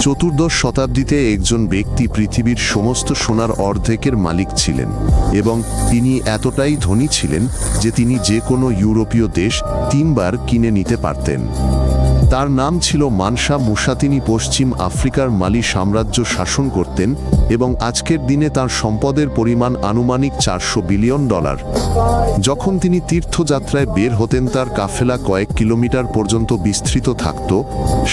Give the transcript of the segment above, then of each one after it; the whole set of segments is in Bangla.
চতুর্দশ শতাব্দীতে একজন ব্যক্তি পৃথিবীর সমস্ত সোনার অর্ধেকের মালিক ছিলেন এবং তিনি এতটাই ধনী ছিলেন যে তিনি যে কোনো ইউরোপীয় দেশ 3 বার কিনে নিতে পারতেন। তার নাম ছিল মানসা মুসা। তিনি পশ্চিম আফ্রিকার মালি সাম্রাজ্য শাসন করতেন এবং আজকের দিনে তার সম্পদের পরিমাণ আনুমানিক $400 বিলিয়ন। যখন তিনি তীর্থযাত্রায় বের হতেন তার কাফেলা কয়েক কিলোমিটার পর্যন্ত বিস্তৃত থাকত।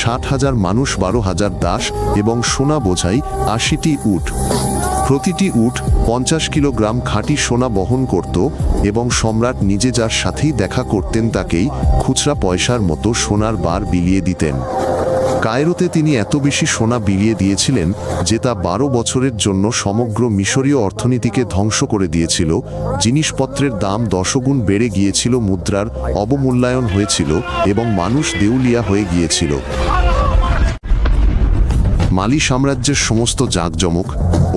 60,000 মানুষ, 12,000 দাস এবং সোনা বোঝাই 80টি উট। প্রতিটি উট 50 কিলোগ্রাম খাঁটি সোনা বহন করত এবং সম্রাট নিজে যার সাথেই দেখা করতেন তাকেই খুচরা পয়সার মতো সোনার বার বিলিয়ে দিতেন। কায়রোতে তিনি এত বেশি সোনা বিলিয়ে দিয়েছিলেন যে তা 12 বছরের জন্য সমগ্র মিশরীয় অর্থনীতিকে ধ্বংস করে দিয়েছিল। জিনিসপত্রের দাম 10 গুণ বেড়ে গিয়েছিল, মুদ্রার অবমূল্যায়ন হয়েছিল এবং মানুষ দেউলিয়া হয়ে গিয়েছিল। মালি সাম্রাজ্যের সমস্ত জাঁকজমক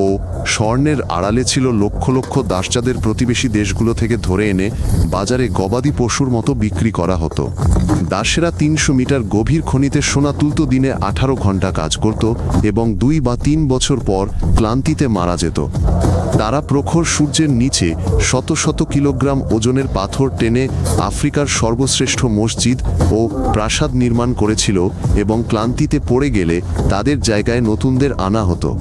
ও স্বর্ণের আড়ালে ছিল লক্ষ লক্ষ দাস যাদের প্রতিবেশী দেশগুলো থেকে ধরে এনে বাজারে গবাদি পশুর মতো বিক্রি করা হতো। দাসেরা 300 মিটার গভীর খনিতে সোনা তুলত, দিনে 18 ঘন্টা কাজ করত এবং 2 বা 3 বছর পর ক্লান্তিতে মারা যেত। তারা প্রখর সূর্যের নিচে শত শত কিলোগ্রাম ওজনের পাথর টেনে আফ্রিকার সর্বশ্রেষ্ঠ মসজিদ ও প্রাসাদ নির্মাণ করেছিল এবং ক্লান্তিতে পড়ে গেলে তাদের জায়গায় নতুনদের আনা হতো।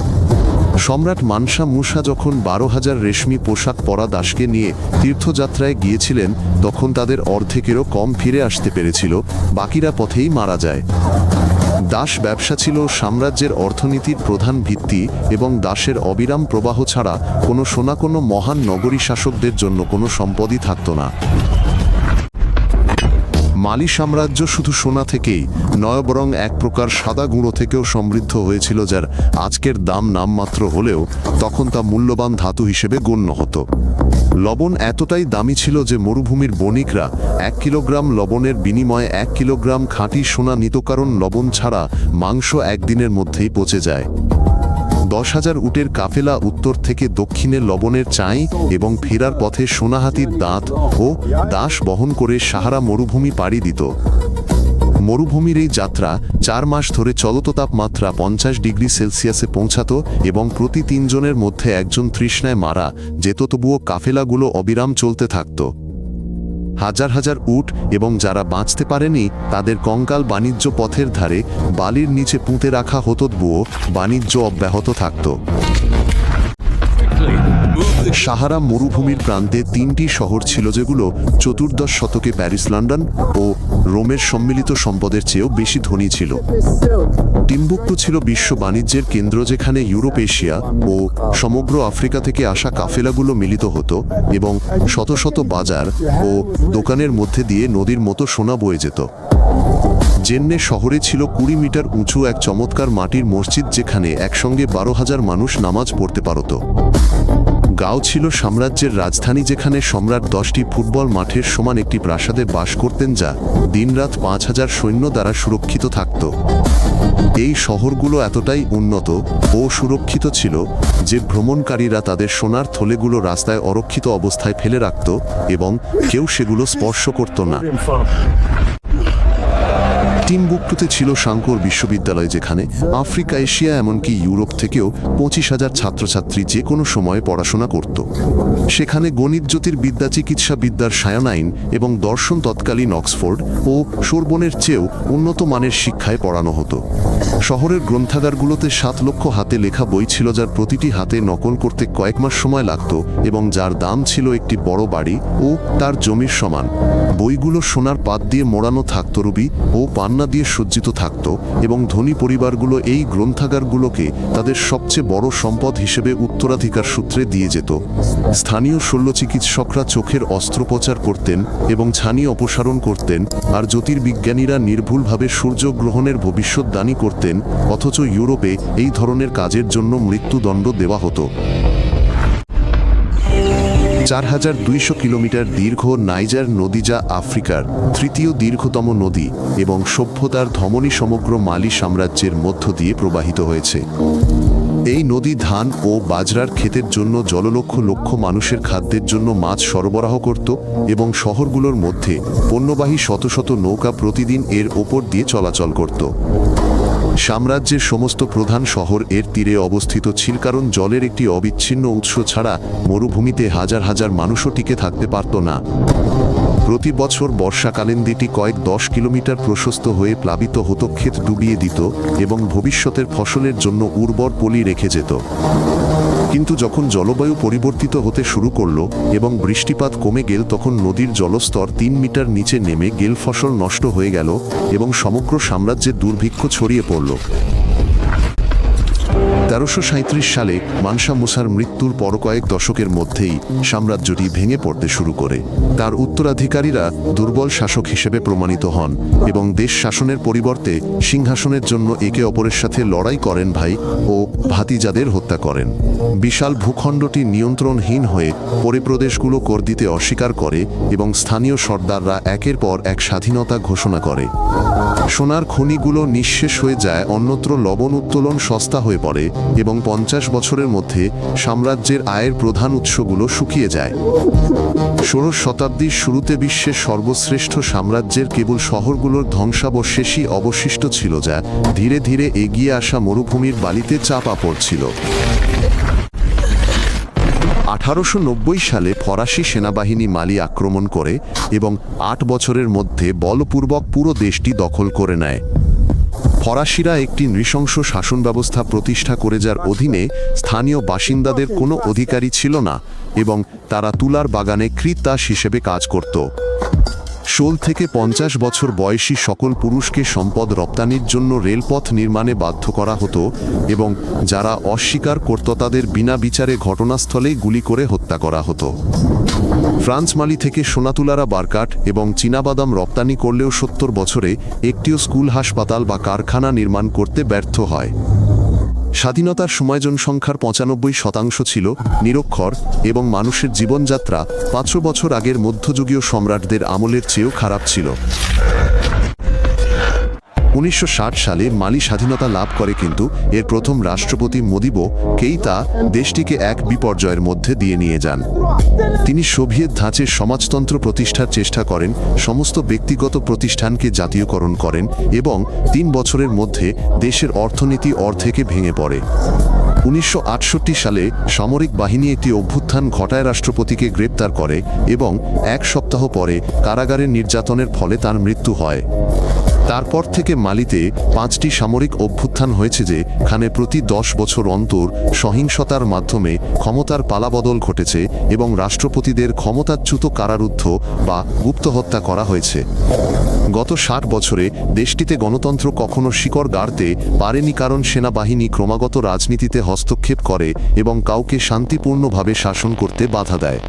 সম্রাট মানসা মুসা যখন 12,000 রেশমি পোশাক পরা দাসকে নিয়ে তীর্থযাত্রায় গিয়েছিলেন তখন তাদের অর্ধেকেরও কম ফিরে আসতে পেরেছিল, বাকিরা পথেই মারা যায়। দাস ব্যবসা ছিল সাম্রাজ্যের অর্থনীতির প্রধান ভিত্তি এবং দাসের অবিরাম প্রবাহ ছাড়া কোনো মহান নগরী শাসকদের জন্য কোনো সম্পদই থাকত না। মালি সাম্রাজ্য শুধু সোনা থেকেই নয় বরং এক প্রকার সাদা গুঁড়ো থেকেও সমৃদ্ধ হয়েছিল, যার আজকের দাম নামমাত্র হলেও তখন তা মূল্যবান ধাতু হিসেবে গণ্য হতো। লবণ এতটাই দামি ছিল যে মরুভূমির বণিকরা 1 কিলোগ্রাম লবণের বিনিময়ে 1 কিলোগ্রাম খাঁটি সোনা নিত, কারণ লবণ ছাড়া মাংস একদিনের মধ্যেই পচে যায়। 10,000 উটের কাফেলা উত্তর থেকে দক্ষিণে লবণের চাই এবং ফেরার পথে সোনাহাতির দাঁত ও দাস বহন করে সাহারা মরুভূমি পাড়ি দিত। মরুভূমির এই যাত্রা 4 মাস ধরে চলত, তাপমাত্রা 50 ডিগ্রি সেলসিয়াসে পৌঁছাত এবং প্রতি 3 জনের মধ্যে একজন তৃষ্ণায় মারা যেত, তবুও কাফেলাগুলো অবিরাম চলতে থাকত। হাজার হাজার উট এবং যারা বাঁচতে পারেনি তাদের কঙ্কাল বাণিজ্য পথের ধারে বালির নিচে পুঁতে রাখা হতো, তবুও বাণিজ্য অব্যাহত থাকত। সাহারা মরুভূমির প্রান্তে 3টি শহর ছিল যেগুলো চতুর্দশ শতকে প্যারিস, লন্ডন ও রোমের সম্মিলিত সম্পদের চেয়েও বেশি ধনী ছিল। টিম্বুকটু ছিল বিশ্ব বাণিজ্যের কেন্দ্র, যেখানে ইউরোপ, এশিয়া ও সমগ্র আফ্রিকা থেকে আসা কাফেলাগুলো মিলিত হতো এবং শত শত বাজার ও দোকানের মধ্যে দিয়ে নদীর মতো সোনা বয়ে যেত। জেন্নে শহরে ছিল 20 মিটার উঁচু এক চমৎকার মাটির মসজিদ, যেখানে একসঙ্গে 12,000 মানুষ নামাজ পড়তে পারত। গাও ছিল সাম্রাজ্যের রাজধানী, যেখানে সম্রাট 10টি ফুটবল মাঠের সমান একটি প্রাসাদে বাস করতেন, যা দিনরাত 5,000 সৈন্য দ্বারা সুরক্ষিত থাকত। এই শহরগুলো এতটাই উন্নত ও সুরক্ষিত ছিল যে ভ্রমণকারীরা তাদের সোনার থলেগুলো রাস্তায় অরক্ষিত অবস্থায় ফেলে রাখত এবং কেউ সেগুলো স্পর্শ করত না। টিম্বুকটুতে ছিল সাংকোর বিশ্ববিদ্যালয়, যেখানে আফ্রিকা, এশিয়া এমনকি ইউরোপ থেকেও 25,000 ছাত্রছাত্রী যে কোনো সময় পড়াশোনা করত। সেখানে গণিত, জ্যোতির্বিদ্যা, চিকিৎসাবিদ্যার সায়ানাইন এবং দর্শন তৎকালীন অক্সফোর্ড ও সোরবনের চেয়েও উন্নত মানের শিক্ষায় পড়ানো হতো। শহরের গ্রন্থাগারগুলোতে 7 লক্ষ হাতে লেখা বই ছিল, যার প্রতিটি হাতে নকল করতে কয়েক মাস সময় লাগত এবং যার দাম ছিল একটি বড় বাড়ি ও তার জমির সমান। বইগুলো সোনার পাত দিয়ে মোড়ানো থাকত, রুবি ও পান্না দিয়ে সজ্জিত থাকত এবং ধনী পরিবারগুলো এই গ্রন্থাগারগুলোকে তাদের সবচেয়ে বড় সম্পদ হিসেবে উত্তরাধিকার সূত্রে দিয়ে যেত। স্থানীয় শল্য চিকিৎসকরা চোখের অস্ত্রোপচার করতেন এবং ছানি অপসারণ করতেন, আর জ্যোতির্বিজ্ঞানীরা নির্ভুলভাবে সূর্যগ্রহণের ভবিষ্যদ্বাণী করতেন, অথচ ইউরোপে এই ধরনের কাজের জন্য মৃত্যুদণ্ড দেওয়া হতো। 4,200 কিলোমিটার দীর্ঘ নাইজার নদী, যা আফ্রিকার 3য় দীর্ঘতম নদী এবং সভ্যতার ধমনী, সমগ্র মালি সাম্রাজ্যের মধ্য দিয়ে প্রবাহিত হয়েছে। এই নদী ধান ও বাজরার ক্ষেতের জন্য জললক্ষ লক্ষ মানুষের খাদ্যের জন্য মাছ সরবরাহ করত এবং শহরগুলোর মধ্যে পণ্যবাহী শত শত নৌকা প্রতিদিন এর ওপর দিয়ে চলাচল করত। সাম্রাজ্যের সমস্ত প্রধান শহর এর তীরে অবস্থিত ছিল, কারণ জলের একটি অবিচ্ছিন্ন উৎস ছাড়া মরুভূমিতে হাজার হাজার মানুষও টিকে থাকতে পারত না। প্রতি বছর বর্ষাকালীন নদীটি কয়েক 10 কিলোমিটার প্রশস্ত হয়ে প্লাবিত হতো, ক্ষেত ডুবিয়ে দিত এবং ভবিষ্যতের ফসলের জন্য উর্বর পলি রেখে যেত। কিন্তু যখন জলবায়ু পরিবর্তিত হতে শুরু করল এবং বৃষ্টিপাত কমে গেল, তখন নদীর জলস্তর 3 মিটার নিচে নেমে গেল, ফসল নষ্ট হয়ে গেল এবং সমগ্র সাম্রাজ্যে দুর্ভিক্ষ ছড়িয়ে পড়ল। 1337 সালে মানসা মুসার মৃত্যুর পর কয়েক দশকের মধ্যেই সাম্রাজ্যটি ভেঙে পড়তে শুরু করে। তার উত্তরাধিকারীরা দুর্বল শাসক হিসেবে প্রমাণিত হন এবং দেশ শাসনের পরিবর্তে সিংহাসনের জন্য একে অপরের সাথে লড়াই করেন, ভাই ও ভাতিজাদের হত্যা করেন। বিশাল ভূখণ্ডটি নিয়ন্ত্রণহীন হয়ে পরে প্রদেশগুলো কর দিতে অস্বীকার করে এবং স্থানীয় সর্দাররা একের পর এক স্বাধীনতা ঘোষণা করে। সোনার খনিগুলো নিঃশেষ হয়ে যায়, অন্যত্র লবণ উত্তোলন সস্তা হয়ে পড়ে এবং 50 বছরের মধ্যে সাম্রাজ্যের আয়ের প্রধান উৎসগুলো শুকিয়ে যায়। 16 শতাব্দীর শুরুতে বিশ্বের সর্বশ্রেষ্ঠ সাম্রাজ্যের কেবল শহরগুলোর ধ্বংসাবশেষই অবশিষ্ট ছিল, যা ধীরে ধীরে এগিয়ে আসা মরুভূমির বালিতে চাপা পড়ছিল। 1890 সালে ফরাসি সেনাবাহিনী মালি আক্রমণ করে এবং 8 বছরের মধ্যে বলপূর্বক পুরো দেশটি দখল করে নেয়। ফরাসিরা একটি নৃশংস শাসন ব্যবস্থা প্রতিষ্ঠা করে, যার অধীনে স্থানীয় বাসিন্দাদের কোনো অধিকারই ছিল না এবং তারা তুলার বাগানে কৃতদাস হিসেবে কাজ করত। 16 থেকে 50 বছর বয়সী সকল পুরুষকে সম্পদ রপ্তানির জন্য রেলপথ নির্মাণে বাধ্য করা হতো এবং যারা অস্বীকার করত তাদের বিনা বিচারে ঘটনাস্থলেই গুলি করে হত্যা করা হতো। ফ্রান্স মালি থেকে সোনাতুলারা বারকাঠ এবং চীনাবাদাম রপ্তানি করলেও 70 বছরে একটিও স্কুল, হাসপাতাল বা কারখানা নির্মাণ করতে ব্যর্থ হয়। স্বাধীনতার সময় জনসংখ্যার 95% ছিল নিরক্ষর এবং মানুষের জীবনযাত্রা 500 বছর আগের মধ্যযুগীয় সম্রাটদের আমলের চেয়েও খারাপ ছিল। 1960 সালে মালি স্বাধীনতা লাভ করে, কিন্তু এর প্রথম রাষ্ট্রপতি মদিবো কেইতা দেশটিকে এক বিপর্যয়ের মধ্যে দিয়ে নিয়ে যান। তিনি সোভিয়েত ধাঁচের সমাজতন্ত্র প্রতিষ্ঠার চেষ্টা করেন, সমস্ত ব্যক্তিগত প্রতিষ্ঠানকে জাতীয়করণ করেন এবং 3 বছরের মধ্যে দেশের অর্থনীতি অর্ধেকে ভেঙে পড়ে। 1968 সালে সামরিক বাহিনী একটি অভ্যুত্থান ঘটায়, রাষ্ট্রপতিকে গ্রেপ্তার করে এবং 1 সপ্তাহ পরে কারাগারের নির্যাতনের ফলে তার মৃত্যু হয়। তারপর থেকে মালিতে 5টি সামরিক অভ্যুত্থান হয়েছে, যেখানে প্রতি 10 বছর অন্তর সহিংসতার মাধ্যমে ক্ষমতার পালাবদল ঘটেছে এবং রাষ্ট্রপতিদের ক্ষমতাচ্যুত, কারারুদ্ধ বা গুপ্ত হত্যা করা হয়েছে। গত 60 বছরে দেশটিতে গণতন্ত্র কখনো শিকড় গাড়তে পারেনি, কারণ সেনাবাহিনী ক্রমাগত রাজনীতিতে হস্তক্ষেপ করে এবং কাউকে শান্তিপূর্ণভাবে শাসন করতে বাধা দেয়।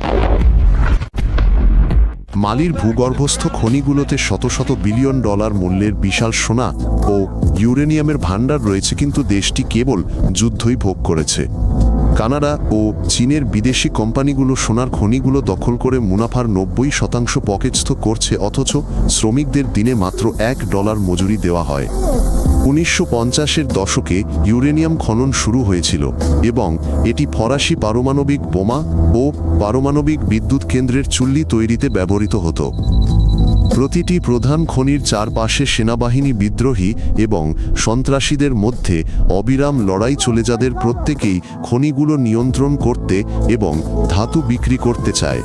মালির ভূগর্ভস্থ খনিগুলোতে শত শত বিলিয়ন ডলার মূল্যের বিশাল সোনা ও ইউরেনিয়ামের ভাণ্ডার রয়েছে, কিন্তু দেশটি কেবল যুদ্ধই ভোগ করেছে। কানাডা ও চীনের বিদেশি কোম্পানিগুলো সোনার খনিগুলো দখল করে মুনাফার 90% পকেটস্থ করছে, অথচ শ্রমিকদের দিনে মাত্র $1 মজুরি দেওয়া হয়। 1950-এর দশকে ইউরেনিয়াম খনন শুরু হয়েছিল এবং এটি ফরাসি পারমাণবিক বোমা ও পারমাণবিক বিদ্যুৎ কেন্দ্রের চুল্লি তৈরিতে ব্যবহৃত হতো। প্রতিটি প্রধান খনির চারপাশে সেনাবাহিনী, বিদ্রোহী এবং সন্ত্রাসীদের মধ্যে অবিরাম লড়াই চলে, যাদের প্রত্যেকেই খনিগুলো নিয়ন্ত্রণ করতে এবং ধাতু বিক্রি করতে চায়।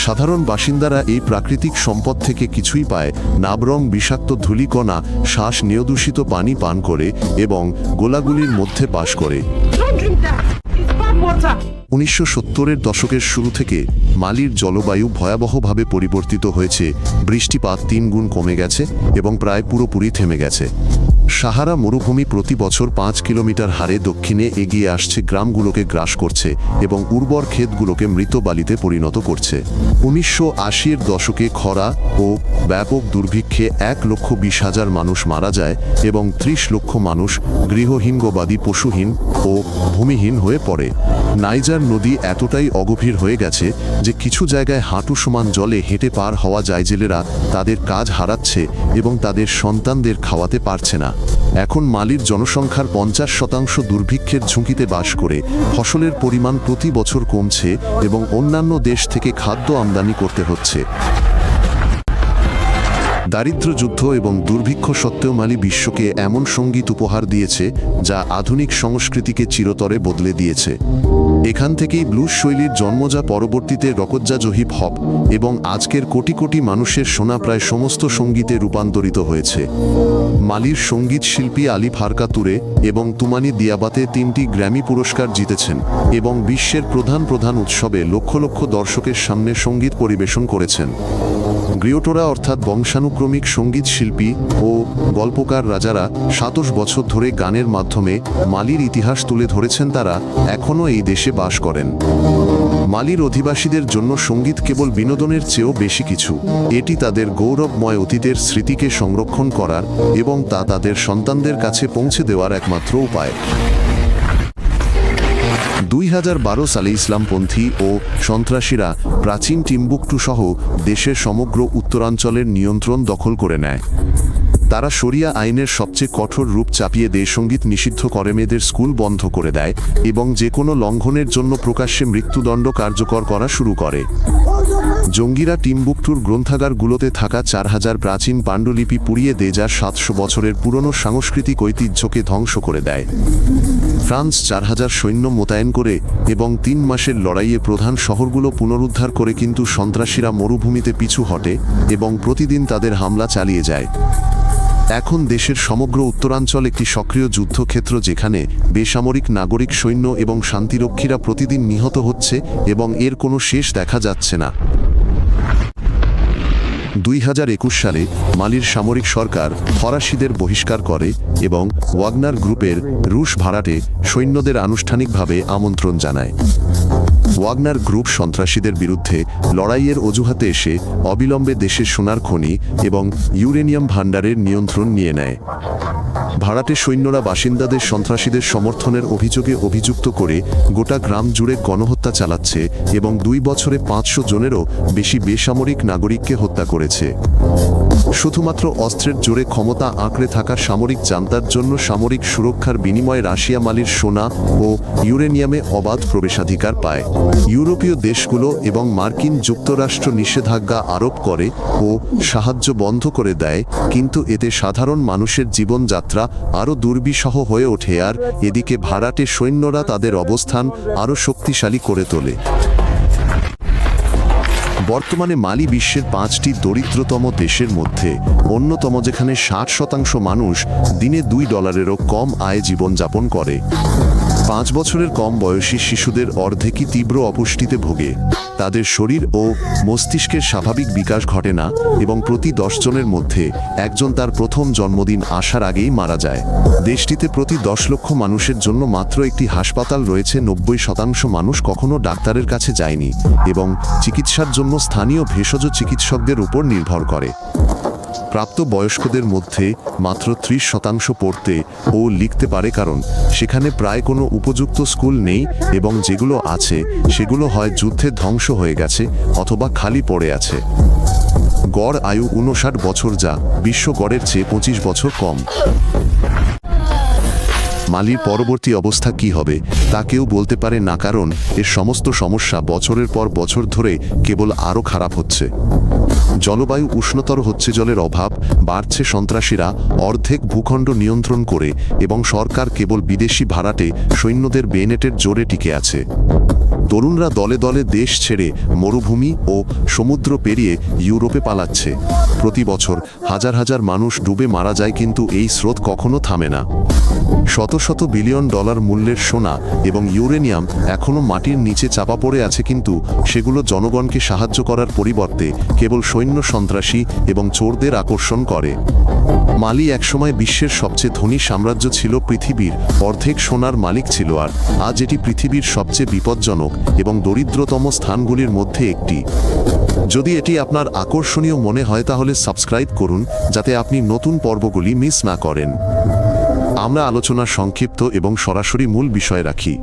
সাধারণ বাসিন্দারা এই প্রাকৃতিক সম্পদ থেকে কিছুই পায় না, বরং বিষাক্ত ধূলিকণা, শ্বাস নিয়দূষিত পানি পান করে এবং গোলাগুলির মধ্যে বাস করে। 1970-এর দশকের শুরু থেকে মালির জলবায়ু ভয়াবহভাবে পরিবর্তিত হয়েছে। বৃষ্টিপাত 3 গুণ কমে গেছে এবং প্রায় পুরোপুরি থেমে গেছে। সাহারা মরুভূমি প্রতি বছর 5 কিলোমিটার হারে দক্ষিণে এগিয়ে আসছে, গ্রামগুলোকে গ্রাস করছে এবং উর্বর ক্ষেতগুলোকে মৃত বালিতে পরিণত করছে। 1980-এর দশকে খরা ও ব্যাপক দুর্ভিক্ষে 1,20,000 মানুষ মারা যায় এবং 30 লক্ষ মানুষ গৃহহীন, গবাদি পশুহীন ও ভূমিহীন হয়ে পড়ে। নাইজার নদী এতটাই অগভীর হয়ে গেছে যে কিছু জায়গায় হাঁটু সমান জলে হেঁটে পার হওয়া যায়। জেলেরা তাদের কাজ হারাচ্ছে এবং তাদের সন্তানদের খাওয়াতে পারছে না। এখন মালির জনসংখ্যার 50% দুর্ভিক্ষের ঝুঁকিতে বাস করে। ফসলের পরিমাণ প্রতি বছর কমছে এবং অন্যান্য দেশ থেকে খাদ্য আমদানি করতে হচ্ছে। দারিদ্র যুদ্ধ এবং দুর্ভিক্ষ সত্ত্বেও মালি বিশ্বকে এমন সঙ্গীত উপহার দিয়েছে যা আধুনিক সংস্কৃতিকে চিরতরে বদলে দিয়েছে। এখান থেকেই ব্লুজ শৈলীর জন্ম, যা পরবর্তীতে রকতজাজ হিপ হপ এবং আজকের কোটি কোটি মানুষের শোনা প্রায় সমস্ত সঙ্গীতে রূপান্তরিত হয়েছে। মালির সঙ্গীত শিল্পী আলী ফারকা তুরে এবং তুমানি দিয়াবাতে 3টি গ্র্যামি পুরস্কার জিতেছেন এবং বিশ্বের প্রধান প্রধান উৎসবে লক্ষ লক্ষ দর্শকের সামনে সঙ্গীত পরিবেশন করেছেন। গ্রিওটোরা অর্থাৎ বংশানুক্রমিক সঙ্গীত শিল্পী ও গল্পকার রাজারা 27 বছর ধরে গানের মাধ্যমে মালির ইতিহাস তুলে ধরেছেন। তারা এখনও এই দেশে বাস করেন। মালির অধিবাসীদের জন্য সঙ্গীত কেবল বিনোদনের চেয়েও বেশি কিছু। এটি তাদের গৌরবময় অতীতের স্মৃতিকে সংরক্ষণ করার এবং তা তাদের সন্তানদের কাছে পৌঁছে দেওয়ার একমাত্র উপায়। 2012 সালে ইসলামপন্থী ও সন্ত্রাসীরা প্রাচীন টিম্বুকটু সহ দেশের সমগ্র উত্তরাঞ্চলের নিয়ন্ত্রণ দখল করে নেয়। তারা শরিয়া আইনের সবচেয়ে কঠোর রূপ চাপিয়ে দেশসঙ্গীত নিষিদ্ধ করে, মেয়েদের স্কুল বন্ধ করে দেয় এবং যে কোনো লঙ্ঘনের জন্য প্রকাশ্যে মৃত্যুদণ্ড কার্যকর করা শুরু করে। জঙ্গিরা টিম্বুকটুর গ্রন্থাগারগুলোতে থাকা 4000 প্রাচীন পাণ্ডুলিপি পুড়িয়ে দেয়, যা 700 বছরের পুরনো সাংস্কৃতিক ঐতিহ্যকে ধ্বংস করে দেয়। ফ্রান্স 4000 সৈন্য মোতায়েন করে এবং 3 মাসের লড়াইয়ে প্রধান শহরগুলো পুনরুদ্ধার করে, কিন্তু সন্ত্রাসীরা মরুভূমিতে পিছু হটে এবং প্রতিদিন তাদের হামলা চালিয়ে যায়। এখন দেশের সমগ্র উত্তরাঞ্চল একটি সক্রিয় যুদ্ধক্ষেত্র, যেখানে বেসামরিক নাগরিক সৈন্য এবং শান্তিরক্ষীরা প্রতিদিন নিহত হচ্ছে এবং এর কোনো শেষ দেখা যাচ্ছে না। 2021 সালে মালির সামরিক সরকার ফরাসিদের বহিষ্কার করে এবং ওয়াগনার গ্রুপের রুশ ভাড়াটে সৈন্যদের আনুষ্ঠানিকভাবে আমন্ত্রণ জানায়। ওয়াগনার গ্রুপ সন্ত্রাসীদের বিরুদ্ধে লড়াইয়ের অজুহাতে এসে অবিলম্বে দেশের সোনার খনি এবং ইউরেনিয়াম ভাণ্ডারের নিয়ন্ত্রণ নিয়ে নেয়। ভাড়াটে সৈন্যরা বাসিন্দাদের সন্ত্রাসীদের সমর্থনের অভিযোগে অভিযুক্ত করে গোটা গ্রাম জুড়ে গণহত্যা চালাচ্ছে এবং 2 বছরে 500 জনেরও বেশি বেসামরিক নাগরিককে হত্যা করেছে। শুধুমাত্র অস্ত্রের জোরে ক্ষমতা আঁকড়ে থাকা সামরিক জান্তার জন্য সামরিক সুরক্ষার বিনিময়ে রাশিয়া মালির সোনা ও ইউরেনিয়ামে অবাধ প্রবেশাধিকার পায়। ইউরোপীয় দেশগুলো এবং মার্কিন যুক্তরাষ্ট্র নিষেধাজ্ঞা আরোপ করে ও সাহায্য বন্ধ করে দেয়, কিন্তু এতে সাধারণ মানুষের জীবনযাত্রা আরও দুর্বিষহ হয়ে ওঠে। আর এদিকে ভাড়াটে সৈন্যরা তাদের অবস্থান আরও শক্তিশালী করে তোলে। বর্তমানে মালি বিশ্বের 5টি দরিদ্রতম দেশের মধ্যে অন্যতম, যেখানে 60% মানুষ দিনে $2-এরও কম আয়ে জীবনযাপন করে। 5 বছরের কম বয়সী শিশুদের অর্ধেকই তীব্র অপুষ্টিতে ভোগে। তাদের শরীর ও মস্তিষ্কের স্বাভাবিক বিকাশ ঘটে না এবং প্রতি 10 জনের মধ্যে একজন তার প্রথম জন্মদিন আসার আগেই মারা যায়। দেশটিতে প্রতি 10 লক্ষ মানুষের জন্য মাত্র একটি হাসপাতাল রয়েছে। 90% মানুষ কখনো ডাক্তারের কাছে যায়নি এবং চিকিৎসার জন্য স্থানীয় ভেষজ চিকিৎসকদের উপর নির্ভর করে। প্রাপ্ত বয়স্কদের মধ্যে মাত্র 30% পড়তে ও লিখতে পারে, কারণ সেখানে প্রায় কোনো উপযুক্ত স্কুল নেই এবং যেগুলো আছে সেগুলো হয় যুদ্ধে ধ্বংস হয়ে গেছে অথবা খালি পড়ে আছে। গড় আয়ু 59 বছর, যা বিশ্ব গড়ের চেয়ে 25 বছর কম। মালির পরবর্তী অবস্থা কি হবে তা কেউ বলতে পারে না, কারণ এর সমস্ত সমস্যা বছরের পর বছর ধরে কেবল আরও খারাপ হচ্ছে। জলবায়ু উষ্ণতর হচ্ছে, জলের অভাব বাড়ছে, সন্ত্রাসীরা অর্ধেক ভূখণ্ড নিয়ন্ত্রণ করে এবং সরকার কেবল বিদেশি ভাড়াটে সৈন্যদের বেনেটের জোরে টিকে আছে। তরুণরা দলে দলে দেশ ছেড়ে মরুভূমি ও সমুদ্র পেরিয়ে ইউরোপে পালাচ্ছে। প্রতি বছর হাজার হাজার মানুষ ডুবে মারা যায়, কিন্তু এই স্রোত কখনো থামে না। শত শত বিলিয়ন ডলার মূল্যের সোনা এবং ইউরেনিয়াম এখনও মাটির নিচে চাপা পড়ে আছে, কিন্তু সেগুলো জনগণকে সাহায্য করার পরিবর্তে কেবল সৈন্য, সন্ত্রাসী এবং চোরদের আকর্ষণ করে। মালি একসময় বিশ্বের সবচেয়ে ধনী সাম্রাজ্য ছিল, পৃথিবীর অর্ধেক সোনার মালিক ছিল, আর আজ এটি পৃথিবীর সবচেয়ে বিপজ্জনক এবং দরিদ্রতম স্থানগুলির মধ্যে একটি। যদি এটি আপনার আকর্ষণীয় মনে হয় তাহলে সাবস্ক্রাইব করুন, যাতে আপনি নতুন পর্বগুলি মিস না করেন। আমরা আলোচনা সংক্ষিপ্ত এবং সরাসরি মূল বিষয় রাখি।